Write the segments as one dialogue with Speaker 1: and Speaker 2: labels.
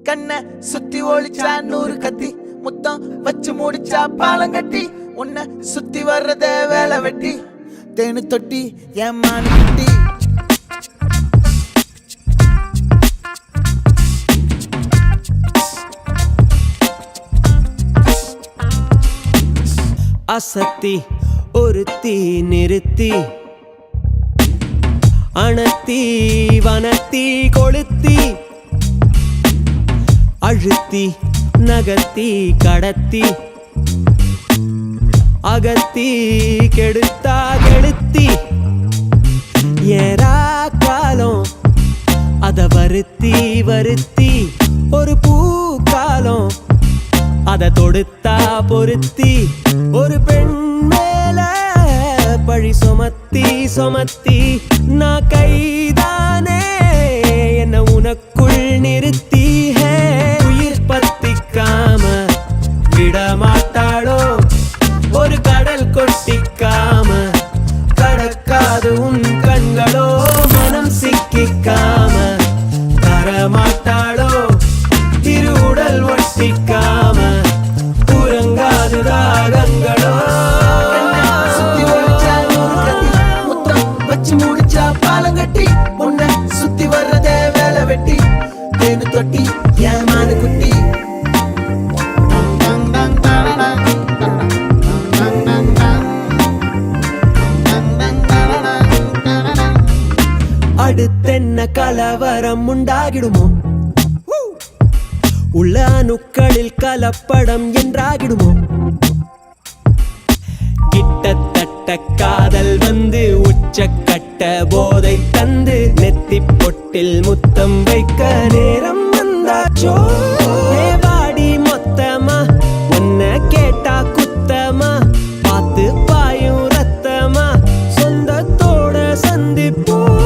Speaker 1: கண்ண சுத்தி ஒளிச்சா 100 கத்தி முத்தம் வச்சு முடிச்சா பாலம் கட்டி உன்னை சுத்தி வர்றத வேலை வெட்டி தேனு தொட்டி ஏமானு கட்டி
Speaker 2: அசத்தி ஒருத்தி நிறுத்தி அணத்தி வனத்தி கொளுத்தி அழுத்தி நகர்த்தி கடத்தி அகத்தி கெடுத்தா கெடுத்தி ஏரா காலம் அத வருத்தி வருத்தி ஒரு பூக்காலம் அத தொடுத்தா பொருத்தி ஒரு பெண் மேல பழி சுமத்தி சுமத்தி நான் கைதானே என்ன உனக்குள் நிறுத்தி உயிர் பத்திக்காம விடமாட்டாளோ ஒரு கடல் கொட்டிக்காம கடக்காது உன் கண்களோ மனம் சிக்கிக்காம தரமாட்டாளோ திரு உடல் ஒட்டிக்காம உறங்காது ராகங்களோ
Speaker 1: சுத்தி ஒளிச்சா 100 கத்தி முத்தம் வச்சு முடிச்சா பாலம் கட்டி உன்னை சுத்தி வர்றத வேலை வெட்டி தேனு தொட்டி ஏமானு குட்டி
Speaker 2: அடுத்தென்ன கலவரம் உண்டாகிடுமோ உள்ள அணுக்களில் கலப்படம் என்றாகிடுமோ கிட்டத்தட்ட காதல் வந்து உச்சக்கட்ட போதை தந்து நெத்தி பொட்டில் முத்தம் வைக்க நேரம் வந்தாச்சோ வாடி மொத்தமா உன்னை கேட்டா குத்தமா பார்த்து பாயும் ரத்தமா சொந்தத்தோட சந்திப்போமா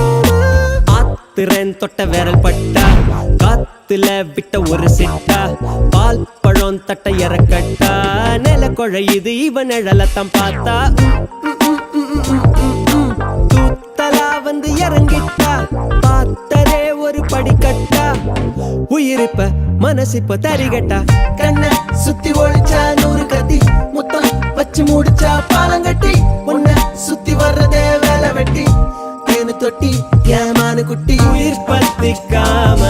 Speaker 2: ஆத்திரன் தொட்ட விரல் பட்டா காத்துல விட்ட ஒரு சிட்டா பால் பழம் தட்ட இறக்கட்டா நில குழையுது இவன் நிழலத்தான் பார்த்தா தூத்தலா வந்து இறங்கிட்டா பார்த்தரே ஒரு படிக்கட்டா உயிரிப்ப மனசிப்ப தரிகட்டா
Speaker 1: கண்ண சுத்தி ஒளிச்சா 100 கத்தி முத்தம் வச்சு முடிச்சா பாலம் கட்டி உன்னை சுத்தி வர்றதே வேலை வெட்டி தேனு தொட்டி ஏமானு குட்டி
Speaker 2: உயிர் பத்திக்காம